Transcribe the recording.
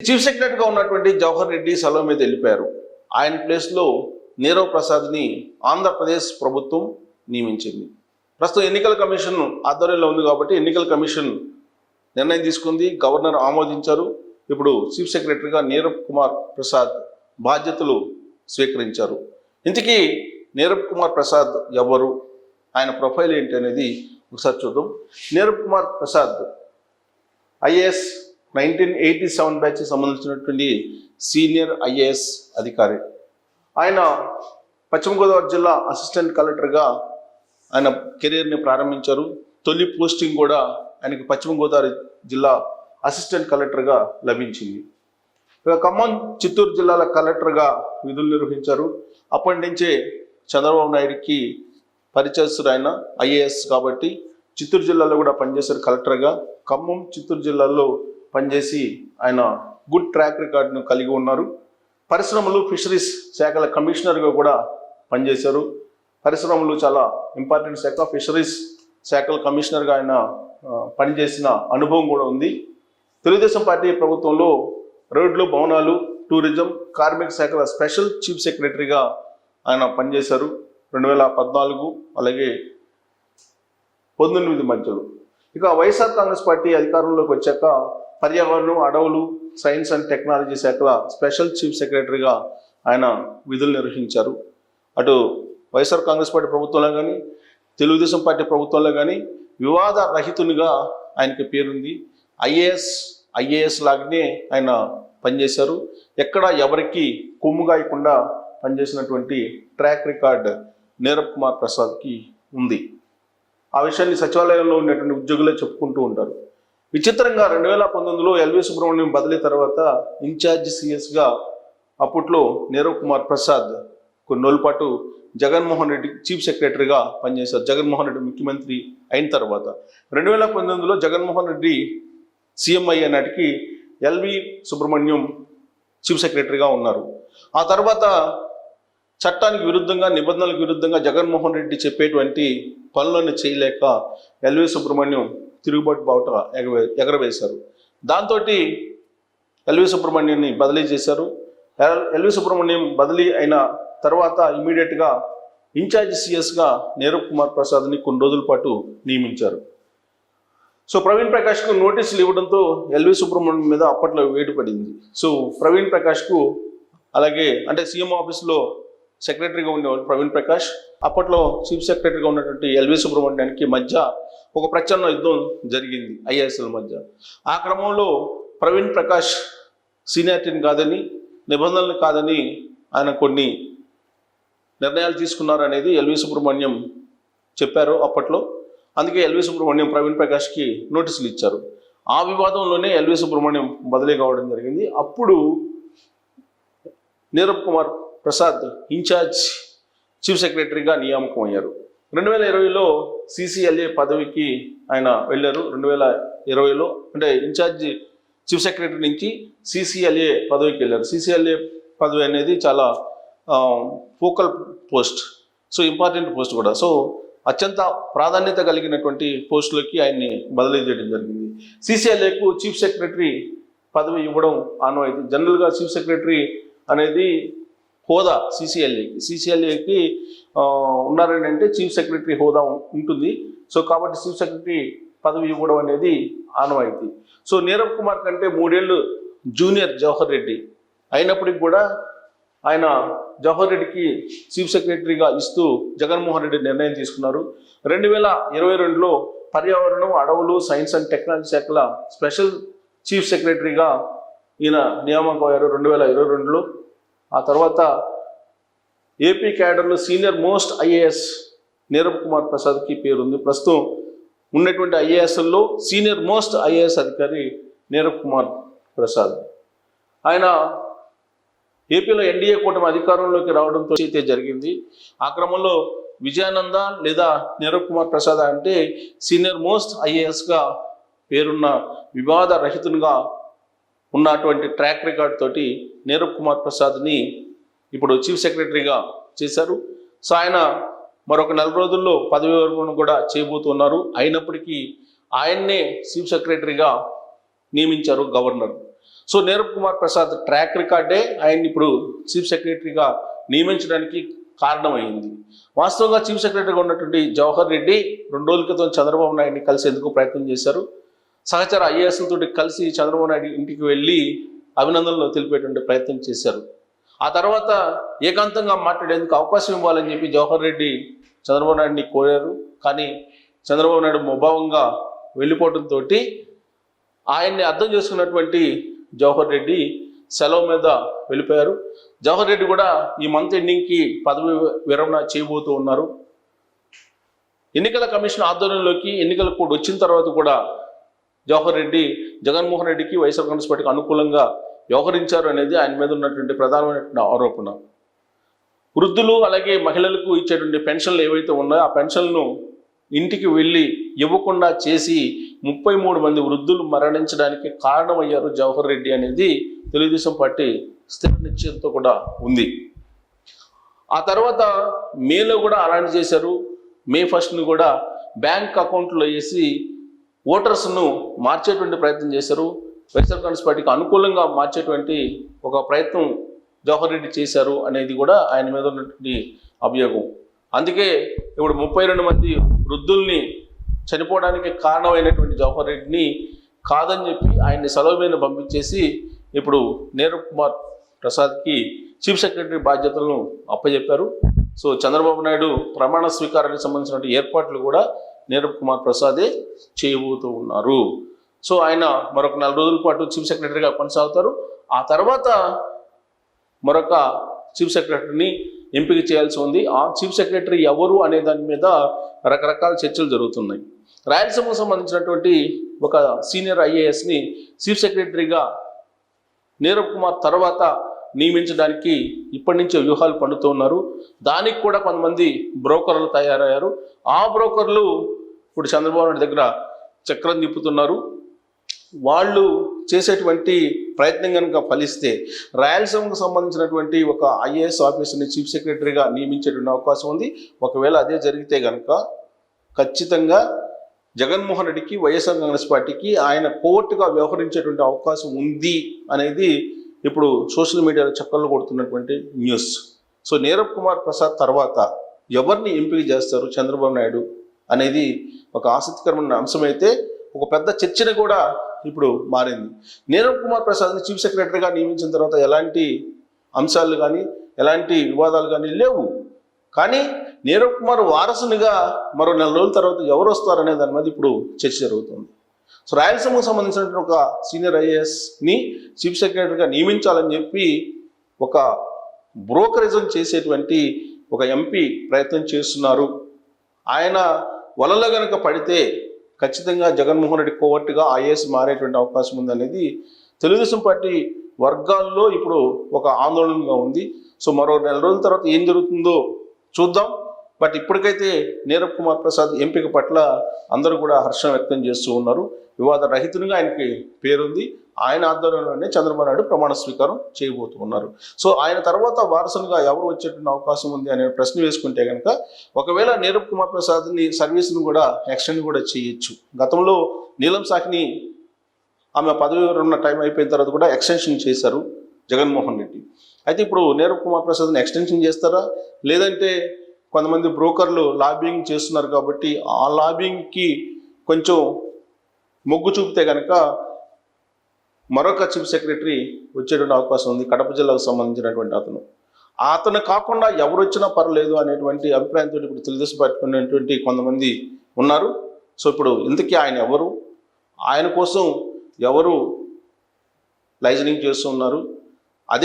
Chief సెక్రటరీగా ఉన్నటువంటి జవహర్ రెడ్డి సెలవు మీద వెళ్ళిపోయారు. ఆయన ప్లేస్లో నీరవ్ ప్రసాద్ని ఆంధ్రప్రదేశ్ ప్రభుత్వం నియమించింది. ప్రస్తుతం ఎన్నికల కమిషన్ ఆధ్వర్యంలో ఉంది కాబట్టి ఎన్నికల కమిషన్ నిర్ణయం తీసుకుంది, గవర్నర్ ఆమోదించారు. ఇప్పుడు చీఫ్ సెక్రటరీగా నీరవ్ కుమార్ ప్రసాద్ బాధ్యతలు స్వీకరించారు. ఇంతకీ నీరవ్ కుమార్ ప్రసాద్ ఎవరు, ఆయన ప్రొఫైల్ ఏంటి అనేది ఒకసారి చూద్దాం. నీరవ్ కుమార్ ప్రసాద్ ఐఏఎస్ 1987 బ్యాచ్కి సంబంధించినటువంటి సీనియర్ ఐఏఎస్ అధికారి. ఆయన పశ్చిమ గోదావరి జిల్లా అసిస్టెంట్ కలెక్టర్గా ఆయన కెరీర్ని ప్రారంభించారు. తొలి పోస్టింగ్ కూడా ఆయనకి పశ్చిమ గోదావరి జిల్లా అసిస్టెంట్ కలెక్టర్గా లభించింది. ఖమ్మం, చిత్తూరు జిల్లాల కలెక్టర్గా విధులు నిర్వహించారు. అప్పటి నుంచే చంద్రబాబు నాయుడికి పరిచయస్తుడు ఆయన, ఐఏఎస్ కాబట్టి చిత్తూరు జిల్లాలో కూడా పనిచేశారు కలెక్టర్గా. ఖమ్మం, చిత్తూరు జిల్లాలో పనిచేసి ఆయన గుడ్ ట్రాక్ రికార్డును కలిగి ఉన్నారు. పరిశ్రమలు, ఫిషరీస్ శాఖల కమిషనర్గా కూడా పనిచేశారు. పరిశ్రమలు చాలా ఇంపార్టెంట్ శాఖ, ఫిషరీస్ శాఖల కమిషనర్గా ఆయన పనిచేసిన అనుభవం కూడా ఉంది. తెలుగుదేశం పార్టీ ప్రభుత్వంలో రోడ్లు, భవనాలు, టూరిజం, కార్మిక శాఖల స్పెషల్ చీఫ్ సెక్రటరీగా ఆయన పనిచేశారు 2014 అలాగే 19 మధ్యలో. ఇక వైఎస్ఆర్ కాంగ్రెస్ పార్టీ అధికారంలోకి వచ్చాక పర్యావరణం, అడవులు, సైన్స్ అండ్ టెక్నాలజీ శాఖల స్పెషల్ చీఫ్ సెక్రటరీగా ఆయన విధులు నిర్వహించారు. అటు వైఎస్ఆర్ కాంగ్రెస్ పార్టీ ప్రభుత్వంలో కానీ తెలుగుదేశం పార్టీ ప్రభుత్వంలో కానీ వివాద రహితునిగా ఆయనకి పేరుంది. ఐఏఎస్ లాగానే ఆయన పనిచేశారు. ఎక్కడ ఎవరికి కొమ్ముగాయకుండా పనిచేసినటువంటి ట్రాక్ రికార్డ్ నీరవ్ కుమార్ ప్రసాద్కి ఉంది. ఆ విషయాన్ని సచివాలయంలో ఉన్నటువంటి ఉద్యోగులే చెప్పుకుంటూ ఉంటారు. విచిత్రంగా 2019లో ఎల్వి సుబ్రహ్మణ్యం బదిలీ తర్వాత ఇన్ఛార్జ్ సిఎస్గా అప్పట్లో నీరవ్ కుమార్ ప్రసాద్ కొన్ని రోజుల పాటు జగన్మోహన్ రెడ్డి చీఫ్ సెక్రటరీగా పనిచేశారు. జగన్మోహన్ రెడ్డి ముఖ్యమంత్రి అయిన తర్వాత 2019లో జగన్మోహన్ రెడ్డి సీఎం అయ్యే నాటికి ఎల్వి సుబ్రహ్మణ్యం చీఫ్ సెక్రటరీగా ఉన్నారు. ఆ తర్వాత చట్టానికి విరుద్ధంగా, నిబంధనలకు విరుద్ధంగా జగన్మోహన్ రెడ్డి చెప్పేటువంటి పనులను చేయలేక ఎల్వి సుబ్రహ్మణ్యం తిరుగుబాటు బావుట ఎగరవేశారు. దాంతో ఎల్వి సుబ్రహ్మణ్యాన్ని బదిలీ చేశారు. ఎల్వి సుబ్రహ్మణ్యం బదిలీ అయిన తర్వాత ఇమీడియట్గా ఇన్ఛార్జ్ సిఎస్గా నీరవ్ కుమార్ ప్రసాద్ని కొన్ని రోజుల పాటు నియమించారు. సో ప్రవీణ్ ప్రకాష్కు నోటీసులు ఇవ్వడంతో ఎల్వి సుబ్రహ్మణ్యం మీద అప్పట్లో వేటు పడింది. సో ప్రవీణ్ ప్రకాష్కు అలాగే అంటే సీఎం ఆఫీస్లో సెక్రటరీగా ఉండేవాళ్ళు ప్రవీణ్ ప్రకాష్, అప్పట్లో చీఫ్ సెక్రటరీగా ఉన్నటువంటి ఎల్వి సుబ్రహ్మణ్యానికి మధ్య ఒక ప్రచన్న యుద్ధం జరిగింది ఐఏఎస్ల మధ్య. ఆ క్రమంలో ప్రవీణ్ ప్రకాష్ సీనియారిటీని కాదని, నిబంధనలు కాదని ఆయన కొన్ని నిర్ణయాలు తీసుకున్నారు అనేది ఎల్వి సుబ్రహ్మణ్యం చెప్పారు అప్పట్లో. అందుకే ఎల్వి సుబ్రహ్మణ్యం ప్రవీణ్ ప్రకాష్కి నోటీసులు ఇచ్చారు. ఆ వివాదంలోనే ఎల్వి సుబ్రహ్మణ్యం బదిలీ కావడం జరిగింది. అప్పుడు నీరవ్ కుమార్ ప్రసాద్ ఇన్ఛార్జ్ చీఫ్ సెక్రటరీగా నియామకం అయ్యారు. 2020లో సిసిఎల్ఏ పదవికి ఆయన వెళ్ళారు. 2020లో అంటే ఇన్ఛార్జ్ చీఫ్ సెక్రటరీ నుంచి సిసిఎల్ఏ పదవికి వెళ్ళారు. సిసిఎల్ఏ పదవి అనేది చాలా focal post, so important post కూడా. సో అత్యంత ప్రాధాన్యత కలిగినటువంటి పోస్టులకి ఆయన్ని బదిలీ చేయడం జరిగింది. సిసిఎల్ఏకు చీఫ్ సెక్రటరీ పదవి ఇవ్వడం ఆనవాయితీ. జనరల్గా చీఫ్ సెక్రటరీ అనేది హోదా సిసిఎల్ఏకి ఉన్నారని అంటే చీఫ్ సెక్రటరీ హోదా ఉంటుంది. సో కాబట్టి చీఫ్ సెక్రటరీ పదవి ఇవ్వడం అనేది ఆనవాయితీ. సో నీరవ్ కుమార్ కంటే 3 ఏళ్ళు జూనియర్ జవహర్ రెడ్డి అయినప్పటికీ కూడా ఆయన జవహర్ రెడ్డికి చీఫ్ సెక్రటరీగా ఇస్తూ జగన్మోహన్ రెడ్డి నిర్ణయం తీసుకున్నారు. 2022లో పర్యావరణం, అడవులు, సైన్స్ అండ్ టెక్నాలజీ శాఖల స్పెషల్ చీఫ్ సెక్రటరీగా ఈయన నియామకం అయ్యారు 2022లో. ఆ తర్వాత ఏపీ క్యాడర్లో senior most IAS Nirav Kumar ప్రసాద్కి పేరుంది. ప్రస్తుతం ఉన్నటువంటి ఐఏఎస్ల్లో సీనియర్ మోస్ట్ ఐఏఎస్ అధికారి నీరవ్ కుమార్ ప్రసాద్. ఆయన ఏపీలో ఎన్డీఏ కూటమి అధికారంలోకి రావడంతో అయితే జరిగింది. ఆ క్రమంలో విజయానంద లేదా నీరవ్ కుమార్ ప్రసాద్ అంటే సీనియర్ మోస్ట్ ఐఏఎస్గా పేరున్న వివాద రహితునిగా ఉన్నటువంటి ట్రాక్ రికార్డ్ తోటి నీరవ్ కుమార్ ప్రసాద్ని ఇప్పుడు చీఫ్ సెక్రటరీగా చేశారు. సో ఆయన మరొక 4 రోజుల్లో పదవి విరమణ కూడా చేయబోతున్నారు. అయినప్పటికీ ఆయన్నే చీఫ్ సెక్రటరీగా నియమించారు గవర్నర్. సో నీరబ్ కుమార్ ప్రసాద్ ట్రాక్ రికార్డే ఆయన్ని ఇప్పుడు చీఫ్ సెక్రటరీగా నియమించడానికి కారణమైంది. వాస్తవంగా చీఫ్ సెక్రటరీగా ఉన్నటువంటి జవహర్ రెడ్డి 2 రోజుల క్రితం చంద్రబాబు నాయుడిని కలిసేందుకు ప్రయత్నం చేశారు. సహచర ఐఏఎస్లతో కలిసి చంద్రబాబు నాయుడు ఇంటికి వెళ్ళి అభినందనలు తెలిపేటువంటి ప్రయత్నం చేశారు. ఆ తర్వాత ఏకాంతంగా మాట్లాడేందుకు అవకాశం ఇవ్వాలని చెప్పి జవహర్ రెడ్డి చంద్రబాబు నాయుడిని కోరారు. కానీ చంద్రబాబు నాయుడు ముభావంగా వెళ్ళిపోవడంతో ఆయన్ని అర్థం చేసుకున్నటువంటి జవహర్ రెడ్డి సెలవు మీద వెళ్ళిపోయారు. జవహర్ రెడ్డి కూడా ఈ మంత్ ఎండింగ్కి పదవి విరమణ చేయబోతూ ఉన్నారు. ఎన్నికల కమిషన్ ఆధ్వర్యంలోకి ఎన్నికల కోడ్ వచ్చిన తర్వాత కూడా జవహర్ రెడ్డి జగన్మోహన్ రెడ్డికి వైఎస్ఆర్ కాంగ్రెస్ పార్టీకి అనుకూలంగా వ్యవహరించారు అనేది ఆయన మీద ఉన్నటువంటి ప్రధానమైనటువంటి ఆరోపణ. వృద్ధులు అలాగే మహిళలకు ఇచ్చేటువంటి పెన్షన్లు ఏవైతే ఉన్నాయో ఆ పెన్షన్లను ఇంటికి వెళ్ళి ఇవ్వకుండా చేసి 33 మంది వృద్ధులు మరణించడానికి కారణమయ్యారు జవహర్ రెడ్డి అనేది తెలుగుదేశం పార్టీ స్థిర నిశ్చయంతో కూడా ఉంది. ఆ తర్వాత మేలో కూడా అలాంటి చేశారు. మే 1ని కూడా బ్యాంక్ అకౌంట్లో వేసి ఓటర్స్ను మార్చేటువంటి ప్రయత్నం చేశారు. వైఎస్ఆర్ కాంగ్రెస్ పార్టీకి అనుకూలంగా మార్చేటువంటి ఒక ప్రయత్నం జవహర్ రెడ్డి చేశారు అనేది కూడా ఆయన మీద ఉన్నటువంటి అభియోగం. అందుకే ఇప్పుడు 32 మంది వృద్ధుల్ని చనిపోవడానికి కారణమైనటువంటి జవహర్ రెడ్డిని కాదని చెప్పి ఆయన్ని సెలవు మీద పంపించేసి ఇప్పుడు నీరబ్ కుమార్ ప్రసాద్కి చీఫ్ సెక్రటరీ బాధ్యతలను అప్పచెప్పారు. సో చంద్రబాబు నాయుడు ప్రమాణ స్వీకారానికి సంబంధించిన ఏర్పాట్లు కూడా నీరబ్ కుమార్ ప్రసాదే చేయబోతూ ఉన్నారు. సో ఆయన మరొక 4 రోజుల పాటు చీఫ్ సెక్రటరీగా కొనసాగుతారు. ఆ తర్వాత మరొక చీఫ్ సెక్రటరీని ఎంపిక చేయాల్సి ఉంది. ఆ చీఫ్ సెక్రటరీ ఎవరు అనే దాని మీద రకరకాల చర్చలు జరుగుతున్నాయి. రాయలసీమకు సంబంధించినటువంటి ఒక సీనియర్ ఐఏఎస్ని చీఫ్ సెక్రటరీగా నీరబ్ కుమార్ తర్వాత నియమించడానికి ఇప్పటి నుంచే వ్యూహాలు పన్నుతూ ఉన్నారు. దానికి కూడా కొంతమంది బ్రోకర్లు తయారయ్యారు. ఆ బ్రోకర్లు ఇప్పుడు చంద్రబాబు నాయుడు దగ్గర చక్రం తిప్పుతున్నారు. వాళ్ళు చేసేటువంటి ప్రయత్నం కనుక ఫలిస్తే రాయలసీమకు సంబంధించినటువంటి ఒక ఐఏఎస్ ఆఫీసర్ని చీఫ్ సెక్రటరీగా నియమించేటువంటి అవకాశం ఉంది. ఒకవేళ అదే జరిగితే కనుక ఖచ్చితంగా జగన్మోహన్ రెడ్డికి వైఎస్ఆర్ కాంగ్రెస్ పార్టీకి ఆయన కోర్టుగా వ్యవహరించేటువంటి అవకాశం ఉంది అనేది ఇప్పుడు సోషల్ మీడియాలో చక్కర్లు కొడుతున్నటువంటి న్యూస్. సో నీరబ్ కుమార్ ప్రసాద్ తర్వాత ఎవరిని ఎంపిక చేస్తారు చంద్రబాబు నాయుడు అనేది ఒక ఆసక్తికరమైన అంశమైతే ఒక పెద్ద చర్చను కూడా ఇప్పుడు మారింది. నీరబ్ కుమార్ ప్రసాద్ని చీఫ్ సెక్రటరీగా నియమించిన తర్వాత ఎలాంటి అంశాలు కానీ ఎలాంటి వివాదాలు కానీ లేవు. కానీ నీరబ్ కుమార్ వారసునిగా మరో 4 రోజుల తర్వాత ఎవరు వస్తారనే దాని మీద ఇప్పుడు చర్చ జరుగుతుంది. సో రాయలసీమకు సంబంధించినటువంటి ఒక సీనియర్ ఐఏఎస్ని చీఫ్ సెక్రటరీగా నియమించాలని చెప్పి ఒక బ్రోకరిజం చేసేటువంటి ఒక ఎంపీ ప్రయత్నం చేస్తున్నారు. ఆయన వలలో కనుక పడితే ఖచ్చితంగా జగన్మోహన్ రెడ్డి కోవర్టుగా ఐఏఎస్ మారేటువంటి అవకాశం ఉందనేది తెలుగుదేశం పార్టీ వర్గాల్లో ఇప్పుడు ఒక ఆందోళనగా ఉంది. సో మరో 4 రోజుల తర్వాత ఏం జరుగుతుందో చూద్దాం. బట్ ఇప్పటికైతే నీరబ్ కుమార్ ప్రసాద్ ఎంపిక పట్ల అందరూ కూడా హర్షం వ్యక్తం చేస్తూ ఉన్నారు. వివాద రహితునిగా ఆయనకి పేరుంది. ఆయన ఆధ్వర్యంలోనే చంద్రబాబు నాయుడు ప్రమాణ స్వీకారం చేయబోతూ ఉన్నారు. సో ఆయన తర్వాత వారసునిగా ఎవరు వచ్చేటువంటి అవకాశం ఉంది అనే ప్రశ్న వేసుకుంటే కనుక ఒకవేళ నీరబ్ కుమార్ ప్రసాద్ని సర్వీస్ను కూడా ఎక్స్టెండ్ కూడా చేయొచ్చు. గతంలో నీలం సాహ్ని ఆమె పదవి ఉన్న టైం అయిపోయిన తర్వాత కూడా ఎక్స్టెన్షన్ చేశారు జగన్మోహన్ రెడ్డి. అయితే ఇప్పుడు నీరబ్ కుమార్ ప్రసాద్ని ఎక్స్టెన్షన్ చేస్తారా, లేదంటే కొంతమంది బ్రోకర్లు లాబింగ్ చేస్తున్నారు కాబట్టి ఆ లాబింగ్కి కొంచెం మొగ్గు చూపితే కనుక మరొక చీఫ్ సెక్రటరీ వచ్చేటువంటి అవకాశం ఉంది. కడప జిల్లాకు సంబంధించినటువంటి అతను కాకుండా ఎవరు వచ్చినా పర్లేదు అనేటువంటి అభిప్రాయంతో ఇప్పుడు తెలుగుదేశం పార్టీ ఉన్నటువంటి కొంతమంది ఉన్నారు. సో ఇప్పుడు ఇంతకీ ఆయన ఎవరు, ఆయన కోసం ఎవరు లైజనింగ్ చేస్తూ ఉన్నారు,